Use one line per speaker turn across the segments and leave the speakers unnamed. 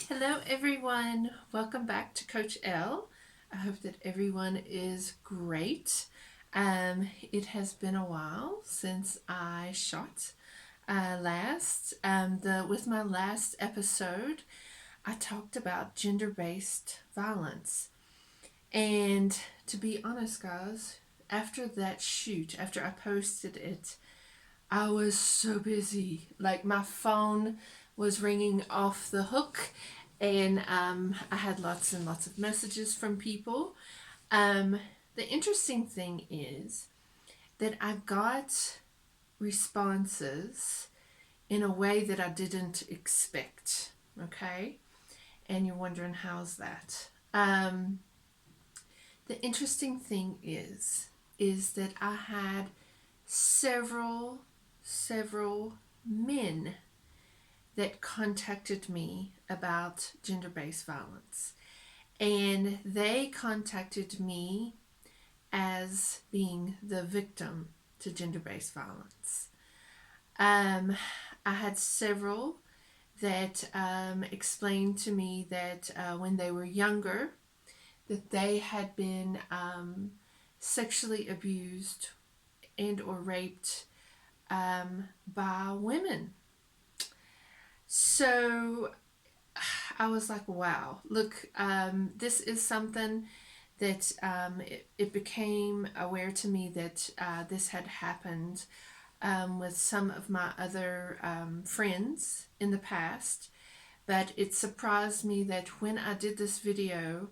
Hello, everyone. Welcome back to Coach L. I hope that everyone is great. It has been a while since I shot last. With my last episode, I talked about gender-based violence. And to be honest, guys, after that shoot, after I posted it, I was so busy. Like my phone was ringing off the hook, and I had lots and lots of messages from people. Um, the interesting thing is that I got responses in a way that I didn't expect. Okay, and you're wondering how's that? The interesting thing is that I had several men that contacted me about gender based violence. And they contacted me as being the victim to gender based violence. Um, I had several that explained to me that when they were younger, that they had been sexually abused and or raped by women. So I was like, wow, look, this is something that it became aware to me that this had happened with some of my other friends in the past. But it surprised me that when I did this video,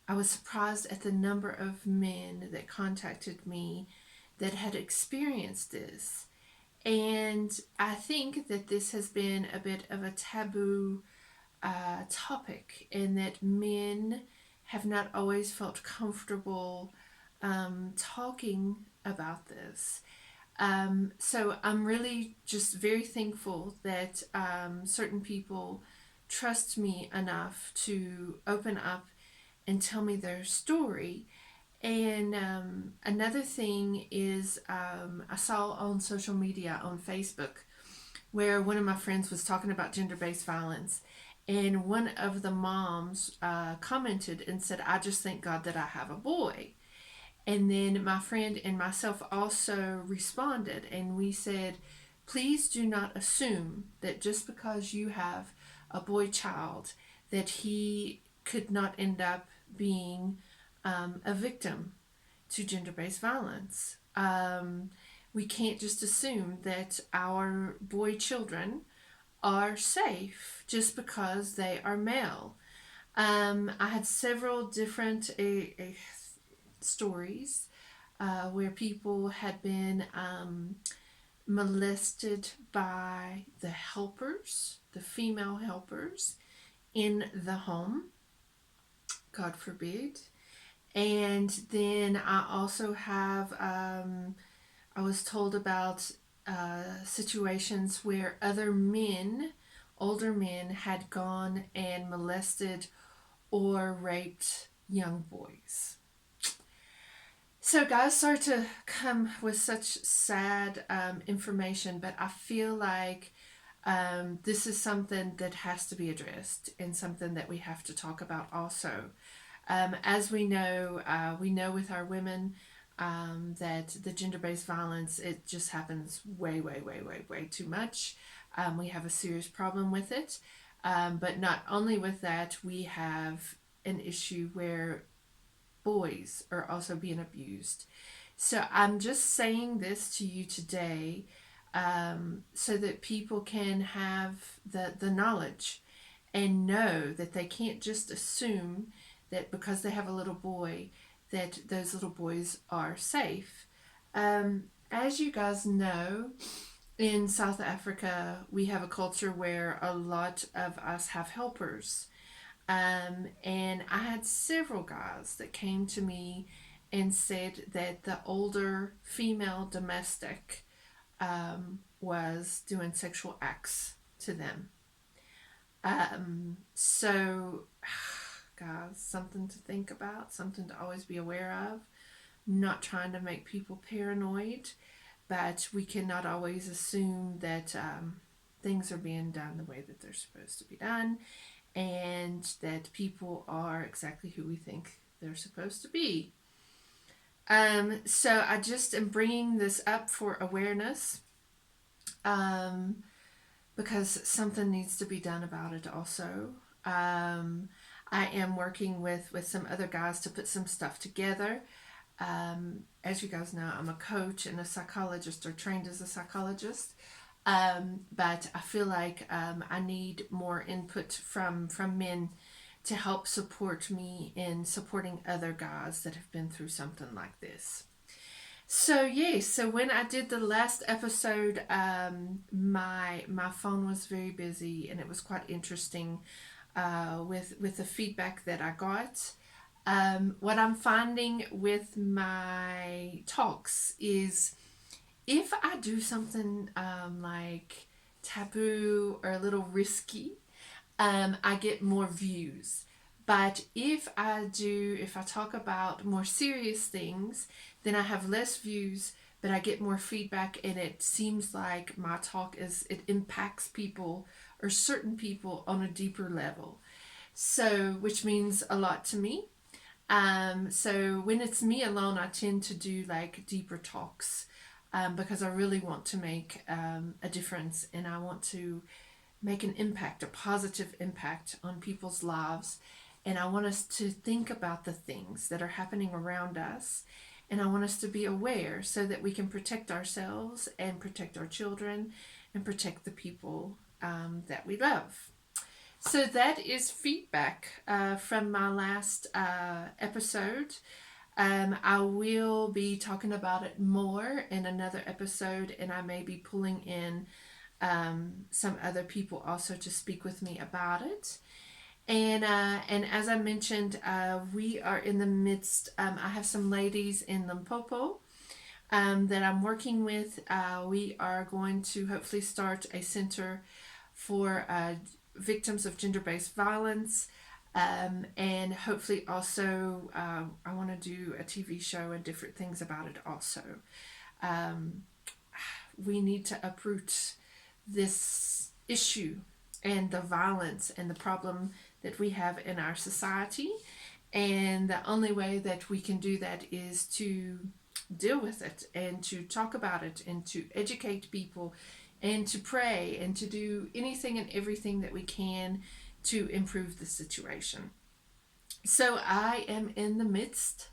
I was surprised at the number of men that contacted me that had experienced this. And I think that this has been a bit of a taboo topic, and that men have not always felt comfortable talking about this. So I'm really just very thankful that certain people trust me enough to open up and tell me their story. And another thing is, I saw on social media on Facebook where one of my friends was talking about gender based violence. And one of the moms commented and said, I just thank God that I have a boy. And then my friend and myself also responded, and we said, please do not assume that just because you have a boy child, that he could not end up being a victim to gender based violence. We can't just assume that our boy children are safe just because they are male. I had several different stories where people had been molested by the helpers, the female helpers in the home, God forbid. And then I also have, I was told about situations where other men, older men, had gone and molested or raped young boys. So, guys, sorry to come with such sad information, but I feel like this is something that has to be addressed and something that we have to talk about also. As we know with our women that the gender based violence, it just happens way too much. We have a serious problem with it. But not only with that, we have an issue where boys are also being abused. So I'm just saying this to you today so that people can have the knowledge and know that they can't just assume that because they have a little boy that those little boys are safe. As you guys know, in South Africa, we have a culture where a lot of us have helpers. And I had several guys that came to me and said that the older female domestic was doing sexual acts to them. So, guys, something to think about, something to always be aware of. Not trying to make people paranoid, but we cannot always assume that things are being done the way that they're supposed to be done. and that people are exactly who we think they're supposed to be. So I just am bringing this up for awareness, um, because something needs to be done about it also. Um, I am working with some other guys to put some stuff together. As you guys know, I'm a coach and a psychologist, or trained as a psychologist. But I feel like I need more input from men to help support me in supporting other guys that have been through something like this. So yes, so when I did the last episode, my phone was very busy, and it was quite interesting with the feedback that I got. What I'm finding with my talks is, if I do something like taboo or a little risky, I get more views. But if I talk about more serious things, then I have less views, but I get more feedback, and it seems like my talk it impacts people, or certain people, on a deeper level. So, which means a lot to me. So when it's me alone, I tend to do like deeper talks, because I really want to make a difference, and I want to make an impact, a positive impact on people's lives. And I want us to think about the things that are happening around us. And I want us to be aware so that we can protect ourselves and protect our children and protect the people that we love. So that is feedback from my last episode. I will be talking about it more in another episode, and I may be pulling in some other people also to speak with me about it. And as I mentioned, we are in the midst. I have some ladies in Limpopo that I'm working with. We are going to hopefully start a center for victims of gender-based violence. And hopefully also, I want to do a TV show and different things about it also. Um, we need to uproot this issue and the violence and the problem that we have in our society. And the only way that we can do that is to deal with it, and to talk about it, and to educate people, and to pray, and to do anything and everything that we can to improve the situation. So I am in the midst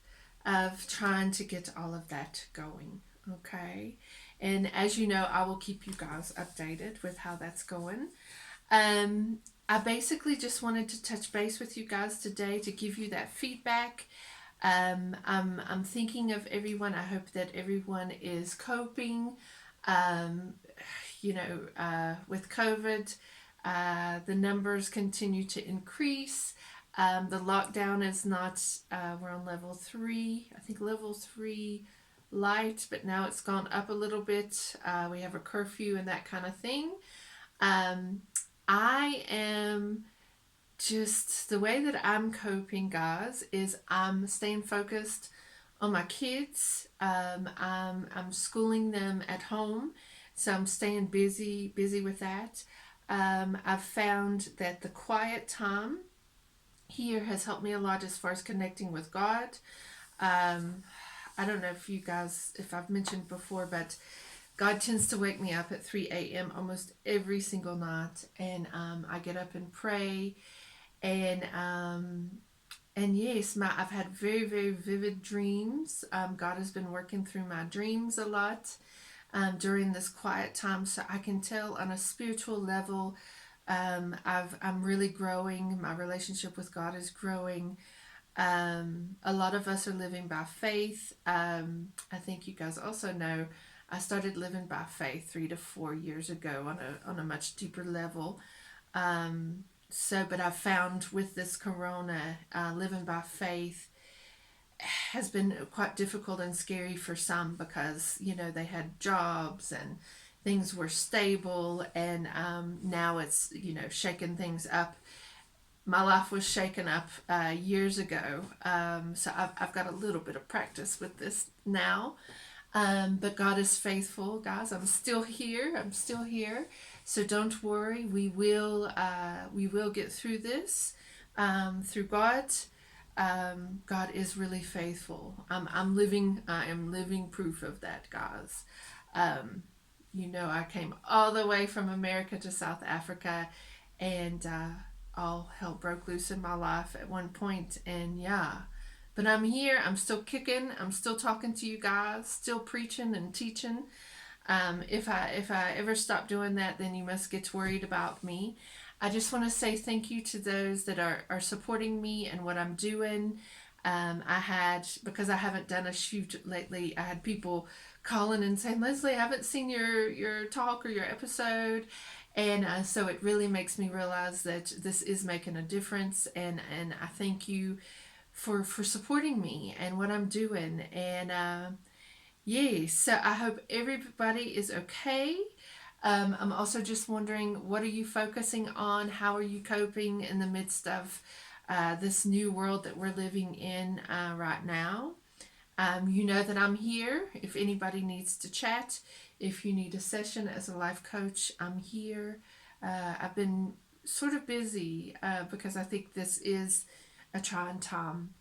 of trying to get all of that going. Okay. And as you know, I will keep you guys updated with how that's going. Um, I basically just wanted to touch base with you guys today to give you that feedback. I'm thinking of everyone. I hope that everyone is coping. Um, with COVID, the numbers continue to increase. The lockdown is not, we're on level 3, I think level 3 light, but now it's gone up a little bit. We have a curfew and that kind of thing. Um, I am just, the way that I'm coping, guys, is I'm staying focused on my kids. I'm schooling them at home, so I'm staying busy with that. I've found that the quiet time here has helped me a lot as far as connecting with God. Um, I don't know if I've mentioned before, but God tends to wake me up at 3 a.m. almost every single night, and I get up and pray, and yes, I've had very, very vivid dreams. God has been working through my dreams a lot during this quiet time, so I can tell on a spiritual level, I'm really growing. My relationship with God is growing. A lot of us are living by faith. I think you guys also know I started living by faith 3 to 4 years ago on a much deeper level. But I've found with this corona, living by faith has been quite difficult and scary for some, because they had jobs and things were stable, and now it's shaking things up. My life was shaken up years ago, so I've got a little bit of practice with this now. But God is faithful, guys. I'm still here. So don't worry, we will get through this through God. God is really faithful. I am living proof of that, guys. Um, I came all the way from America to South Africa, and all hell broke loose in my life at one point, and yeah. But I'm here. I'm still kicking. I'm still talking to you guys. Still preaching and teaching. If I ever stop doing that, then you must get worried about me. I just want to say thank you to those that are supporting me and what I'm doing. Because I haven't done a shoot lately, I had people calling and saying, Leslie, I haven't seen your talk or your episode. And so it really makes me realize that this is making a difference. And I thank you for supporting me and what I'm doing. And yes, so I hope everybody is okay. I'm also just wondering, what are you focusing on? How are you coping in the midst of this new world that we're living in right now? You know that I'm here if anybody needs to chat. If you need a session as a life coach, I'm here. I've been sort of busy because I think this is a trying time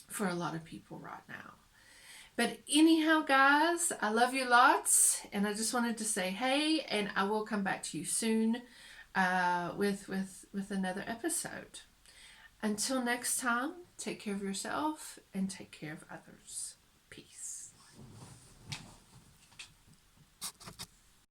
for a lot of people right now. But anyhow, guys, I love you lots, and I just wanted to say hey, and I will come back to you soon with another episode. Until next time, take care of yourself and take care of others.